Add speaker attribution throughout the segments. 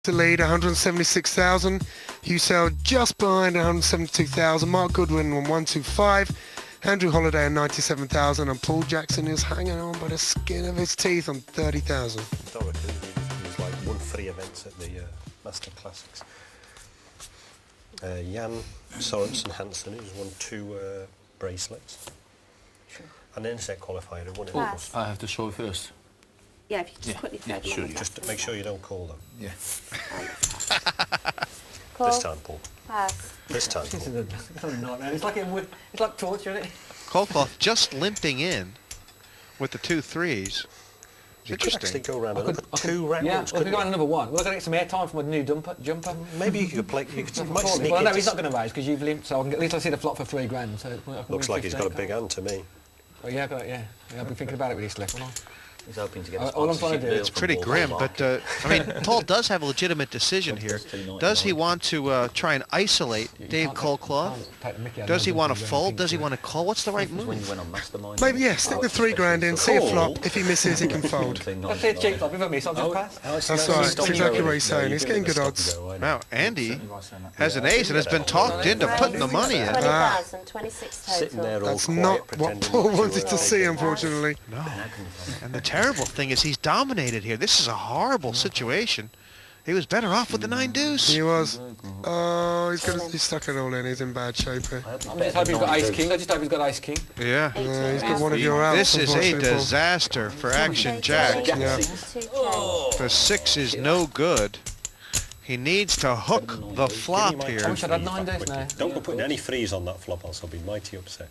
Speaker 1: to lead, 176,000. Hussell just behind, 172,000. Mark Goodwin on 125. Andrew Holiday on 97,000, and Paul Jackson is hanging on by the skin of his teeth on 30,000.
Speaker 2: Historically, he was like won 3 events at the Master Classics. Jan Sorensen Hansen, who's won 2 bracelets. And the NSEC qualifier who won it.
Speaker 3: Pass.
Speaker 4: I have to show it first.
Speaker 3: Yeah, if you just quickly throw them
Speaker 4: sure,
Speaker 3: on the
Speaker 2: Just to make sure you don't call them.
Speaker 4: Yeah.
Speaker 3: Call.
Speaker 2: This time, Paul.
Speaker 3: Pass.
Speaker 2: This time,
Speaker 5: This
Speaker 2: Paul.
Speaker 5: is a nightmare. It's like torture, isn't it?
Speaker 6: Kolkov just limping in with the 2 threes.
Speaker 2: You could actually
Speaker 6: Interesting.
Speaker 2: go around another 2 rounds.
Speaker 5: Yeah, we could
Speaker 2: couldn't
Speaker 5: go on
Speaker 2: you?
Speaker 5: another one. We're going to get some airtime from a new jumper.
Speaker 2: Maybe you could play. You might sneak
Speaker 5: Well, no,
Speaker 2: into
Speaker 5: he's not going to raise because you've limped, so at least I see the flop for $3,000. So I can
Speaker 2: Looks
Speaker 5: win
Speaker 2: like he's got a
Speaker 5: 15.
Speaker 2: big hand to me.
Speaker 5: Oh, yeah, but yeah, I've been thinking about it with this left.
Speaker 7: He's hoping to get
Speaker 5: All I'm trying to do-
Speaker 6: It's pretty grim, but I mean, Paul does have a legitimate decision here. Does he want to try and isolate Dave Kolkov? Does he want to fold? Does he want to call? What's the right
Speaker 7: when you
Speaker 6: move?
Speaker 7: went on Mastermind.
Speaker 1: Maybe, yeah, stick the $3,000 in, see a flop. If he misses, he can fold.
Speaker 5: That's it, cheap flop. If I miss, I'll just pass.
Speaker 1: That's right, that's exactly what he's saying. He's getting good odds.
Speaker 6: Now, Andy has an ace and has been talked into putting the money in.
Speaker 3: 20,000, 26
Speaker 2: Sitting there
Speaker 3: total.
Speaker 2: all
Speaker 1: That's
Speaker 2: quiet,
Speaker 1: not what
Speaker 2: pretending
Speaker 1: Paul
Speaker 2: not
Speaker 1: wanted to see, unfortunately.
Speaker 6: No. And the terrible thing is he's dominated here. This is a horrible situation. He was better off with the 9 deuce.
Speaker 1: He was. Oh, he's stuck it all in. He's in bad shape here.
Speaker 5: I just hope he's got ace king. I just hope he's got ace king.
Speaker 6: Yeah.
Speaker 1: He's got one of your outs.
Speaker 6: This is a
Speaker 1: unfortunately, Paul.
Speaker 6: disaster for Action Jack.
Speaker 1: Yeah.
Speaker 3: 2K.
Speaker 6: The 6 is no good. He needs to hook the flop
Speaker 5: I
Speaker 6: here.
Speaker 5: wish I'd had 9 days now.
Speaker 2: Don't go putting any threes on that flop, else I'll be mighty upset.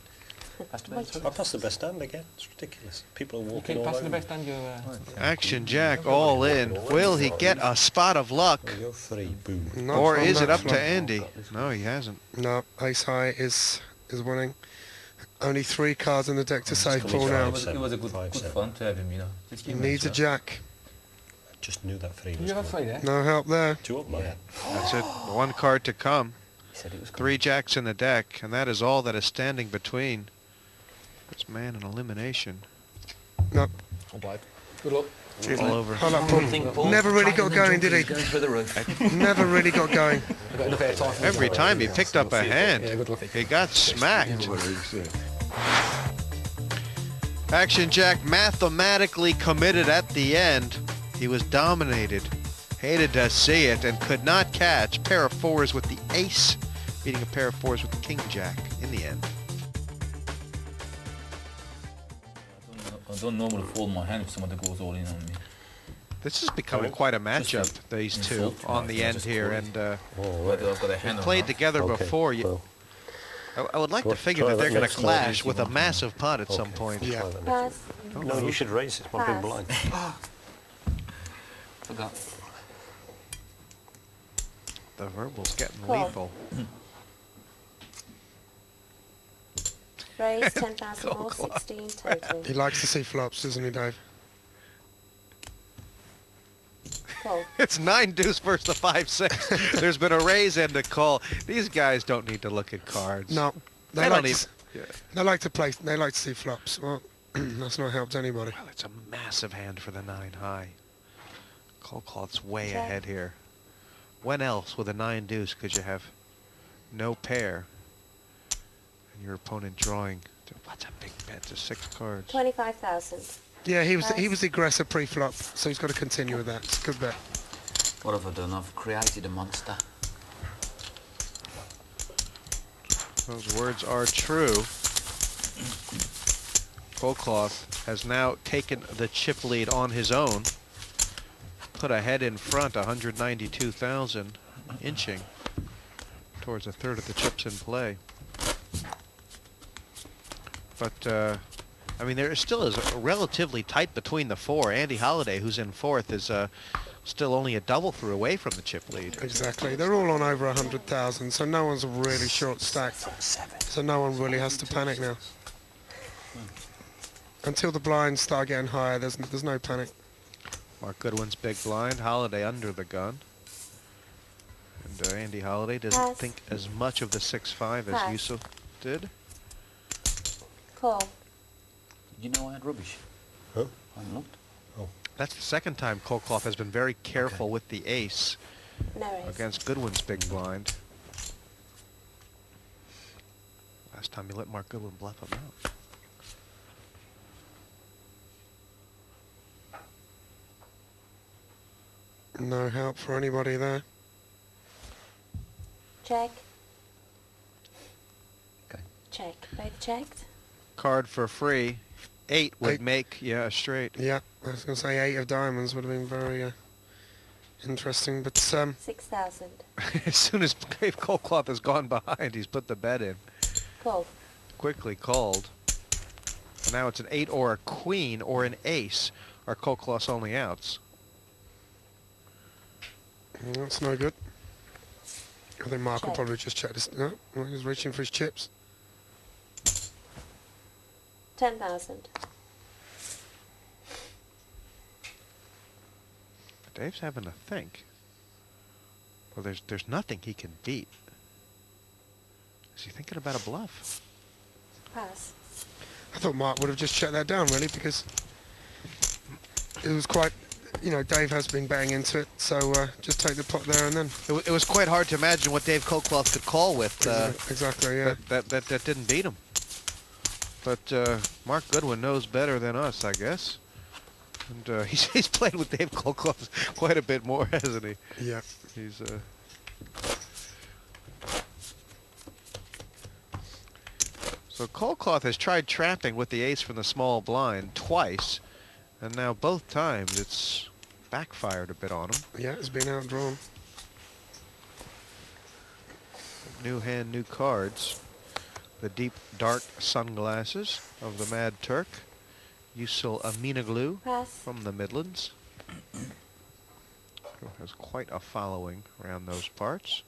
Speaker 2: I passed the best hand again. It's ridiculous. People are
Speaker 5: You
Speaker 2: walking
Speaker 5: keep
Speaker 2: all
Speaker 5: passing the
Speaker 2: over.
Speaker 5: best hand, you're...
Speaker 6: Action Jack all in. Will he get a spot of luck?
Speaker 2: There you go, 3, boom.
Speaker 1: Not
Speaker 6: Or
Speaker 1: from
Speaker 6: is it
Speaker 1: that
Speaker 6: up
Speaker 1: flop.
Speaker 6: to Andy? No, he hasn't.
Speaker 1: No, ace high is winning. Only 3 cards in the deck to save Paul now.
Speaker 7: It was a good fun to have him, you know. Just
Speaker 1: He
Speaker 7: give him
Speaker 1: needs a
Speaker 7: shot.
Speaker 1: jack.
Speaker 2: Just knew that 3
Speaker 5: You
Speaker 2: was
Speaker 5: have a
Speaker 2: coming.
Speaker 5: 3 there?
Speaker 1: No help there.
Speaker 2: 2 up, man.
Speaker 6: That's it. 1 card to come.
Speaker 7: He said it was
Speaker 6: 3 jacks in the deck, and that is all that is standing between this man and elimination.
Speaker 1: No.
Speaker 5: I'll bite. Good luck.
Speaker 6: All over.
Speaker 1: Hold up, Paul. Never really got going, did he?
Speaker 7: going through the roof.
Speaker 1: Never really got going.
Speaker 5: I've got enough airtime for
Speaker 6: Every
Speaker 5: this.
Speaker 6: time he picked up a hand,
Speaker 5: Yeah, good luck.
Speaker 6: he got smacked. Action Jack mathematically committed at the end. He was dominated. Hated to see it and could not catch pair of 4s with the ace, beating a pair of 4s with the King Jack in the end.
Speaker 7: I don't normally fold my hand if somebody goes all in on me.
Speaker 6: This is becoming quite a matchup, these two, on the end here, and
Speaker 7: Whether I've got a hand or
Speaker 6: played
Speaker 7: not.
Speaker 6: together
Speaker 2: Okay,
Speaker 6: before.
Speaker 2: well,
Speaker 6: I would like to figure
Speaker 2: try
Speaker 6: that they're
Speaker 2: that
Speaker 6: going to
Speaker 2: next
Speaker 6: clash
Speaker 2: time.
Speaker 6: with a massive putt at some
Speaker 2: Okay.
Speaker 6: point.
Speaker 1: Yeah.
Speaker 2: try that next
Speaker 3: Pass.
Speaker 2: one. No, you should raise it. It's my big
Speaker 3: Pass.
Speaker 2: blind.
Speaker 7: Forgot.
Speaker 6: The verbal's getting
Speaker 3: Cool.
Speaker 6: lethal.
Speaker 3: Raise 10,000 more, 16 total.
Speaker 1: He likes to see flops, doesn't he, Dave?
Speaker 3: Call.
Speaker 6: It's 9 deuce versus the 5-6. There's been a raise and a call. These guys don't need to look at cards.
Speaker 1: No.
Speaker 6: They
Speaker 1: They
Speaker 6: don't
Speaker 1: like,
Speaker 6: even.
Speaker 1: to,
Speaker 6: Yeah.
Speaker 1: they like to play. They like to see flops. Well, that's not helped anybody.
Speaker 6: Well, it's a massive hand for the 9 high. Kolkov's way
Speaker 3: Okay.
Speaker 6: ahead here. When else with a 9 deuce could you have no pair and your opponent drawing? What's a big bet to 6 cards?
Speaker 3: 25,000.
Speaker 1: Yeah, he was the aggressor pre-flop, so he's got to continue with that. It's a good bet.
Speaker 7: What have I done? I've created a monster.
Speaker 6: Those words are true. Kolkov has now taken the chip lead on his own. Put ahead in front, 192,000, inching towards a third of the chips in play. But, I mean, there still is a relatively tight between the 4. Andy Holiday, who's in 4th, is still only a double through away from the chip lead.
Speaker 1: Exactly. They're all on over 100,000, so no one's really short stacked. So no one really has to panic now. Until the blinds start getting higher, there's no panic.
Speaker 6: Mark Goodwin's big blind, Holiday under the gun. And Andy Holiday doesn't
Speaker 3: Pass.
Speaker 6: think as much of the 6-5 as
Speaker 3: Pass.
Speaker 6: Yusuf did.
Speaker 3: Call.
Speaker 7: You know I had rubbish.
Speaker 2: Huh?
Speaker 7: I haven't looked.
Speaker 6: That's the second time Kolkov has been very careful with the ace.
Speaker 3: No raise.
Speaker 6: against Goodwin's big blind. Last time you let Mark Goodwin bluff him out.
Speaker 1: No help for anybody there.
Speaker 3: Check.
Speaker 7: Okay.
Speaker 3: Check. Both checked.
Speaker 6: Card for free. 8 would
Speaker 1: Eight.
Speaker 6: make, yeah, a straight.
Speaker 1: Yeah, I was going to say 8 of diamonds would have been very interesting, but
Speaker 3: 6,000.
Speaker 6: As soon as Dave Coldcloth has gone behind, he's put the bet in.
Speaker 3: Call.
Speaker 6: Quickly called. And now it's an 8 or a queen or an ace are Coldcloth's only outs.
Speaker 1: that's no good. I think Mark will
Speaker 3: Check.
Speaker 1: probably just check this. No, well, he's reaching for his chips.
Speaker 3: 10,000.
Speaker 6: Dave's having to think. Well, there's nothing he can beat. Is he thinking about a bluff?
Speaker 3: Pass.
Speaker 1: I thought Mark would have just checked that down, really, because it was quite, you know, Dave has been betting into it, so just take the pot there and then.
Speaker 6: It was quite hard to imagine what Dave Coldcloth could call with.
Speaker 1: Exactly, yeah.
Speaker 6: That didn't beat him. But Mark Goodwin knows better than us, I guess. And he's played with Dave Coldcloth quite a bit more, hasn't he?
Speaker 1: Yeah.
Speaker 6: He's So Coldcloth has tried trapping with the ace from the small blind twice, and now both times it's backfired a bit on him.
Speaker 1: Yeah, it's been outdrawn.
Speaker 6: New hand, new cards. The deep, dark sunglasses of the Mad Turk. Yusul Aminoglu
Speaker 3: Pass.
Speaker 6: from the Midlands. Who has quite a following around those parts.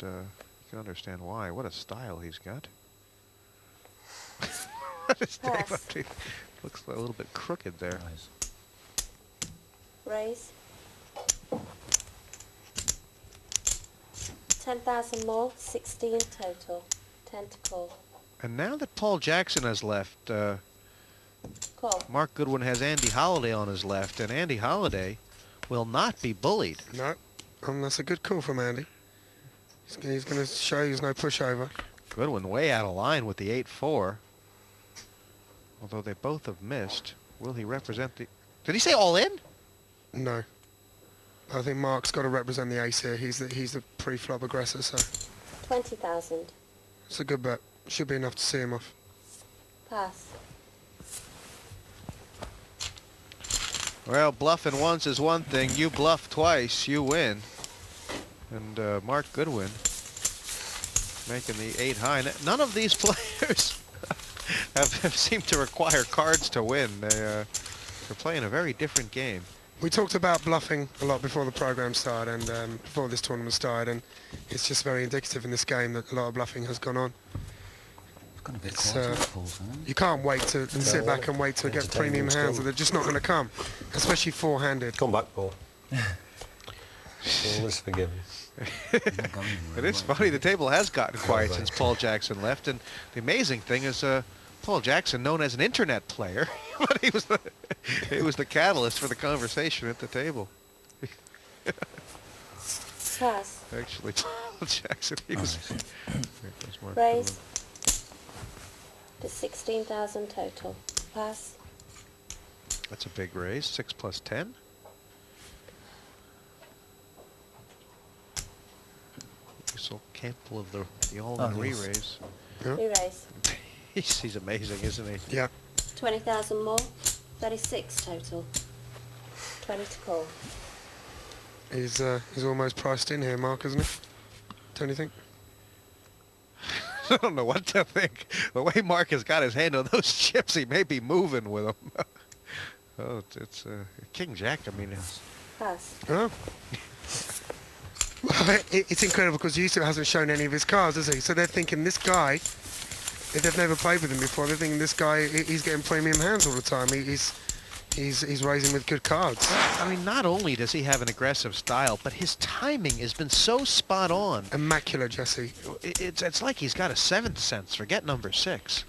Speaker 6: And you can understand why. What a style he's got. His name
Speaker 3: Pass.
Speaker 6: actually looks a little bit crooked there.
Speaker 7: Nice.
Speaker 3: Raise. 10,000 more. 16 total. 10 to call.
Speaker 6: And now that Paul Jackson has left,
Speaker 3: Call.
Speaker 6: Mark Goodwin has Andy Holliday on his left, and Andy Holliday will not be bullied.
Speaker 1: No, that's a good call from Andy. He's going to show you there's no pushover.
Speaker 6: Goodwin way out of line with the 8-4. Although they both have missed. Will he represent the... Did he say all in?
Speaker 1: No. I think Mark's got to represent the ace here. He's the pre-flop aggressor, so
Speaker 3: 20,000.
Speaker 1: it's a good bet. Should be enough to see him off.
Speaker 3: Pass.
Speaker 6: Well, bluffing once is one thing. You bluff twice, you win. And Mark Goodwin making the 8 high. None of these players have seemed to require cards to win. They're playing a very different game.
Speaker 1: We talked about bluffing a lot before the program started and before this tournament started, and it's just very indicative in this game that a lot of bluffing has gone on.
Speaker 7: It's gonna be
Speaker 1: It's,
Speaker 7: quite pulls, huh?
Speaker 1: You can't wait to sit back and wait to get
Speaker 2: Entertaining
Speaker 1: premium hands,
Speaker 2: still.
Speaker 1: and they're just not going to come, especially four-handed.
Speaker 2: Come back, Paul. All is forgiven.
Speaker 7: Not going
Speaker 6: It
Speaker 7: anywhere,
Speaker 6: is
Speaker 7: right?
Speaker 6: funny, the table has gotten quiet
Speaker 2: right.
Speaker 6: since Paul Jackson left, and the amazing thing is Paul Jackson, known as an internet player, but he was the catalyst for the conversation at the table.
Speaker 3: Pass.
Speaker 6: Actually, Paul Jackson, he was...
Speaker 7: Nice.
Speaker 6: There goes Mark
Speaker 3: Raise. To 16,000 total. Pass.
Speaker 6: Goodwin. That's a big raise, 6 plus 10. So Campbell of the all-in
Speaker 7: Oh, yes.
Speaker 6: re-raise.
Speaker 3: Re-raise.
Speaker 6: He's amazing, isn't he?
Speaker 1: Yeah.
Speaker 3: 20,000 more. 36 total. 20 to call.
Speaker 1: He's almost priced in here, Mark, isn't he? Don't you think?
Speaker 6: I don't know what to think. The way Mark has got his hand on those chips, he may be moving with them. Oh, it's King Jack. I mean,
Speaker 3: Pass.
Speaker 1: Oh. Well, it's incredible because Yusuf hasn't shown any of his cards, has he? So they're thinking this guy, if they've never played with him before, they're thinking this guy, he's getting premium hands all the time. He's raising with good cards.
Speaker 6: I mean, not only does he have an aggressive style, but his timing has been so spot on.
Speaker 1: Immaculate, Jesse.
Speaker 6: It's like he's got a seventh sense. Forget number 6.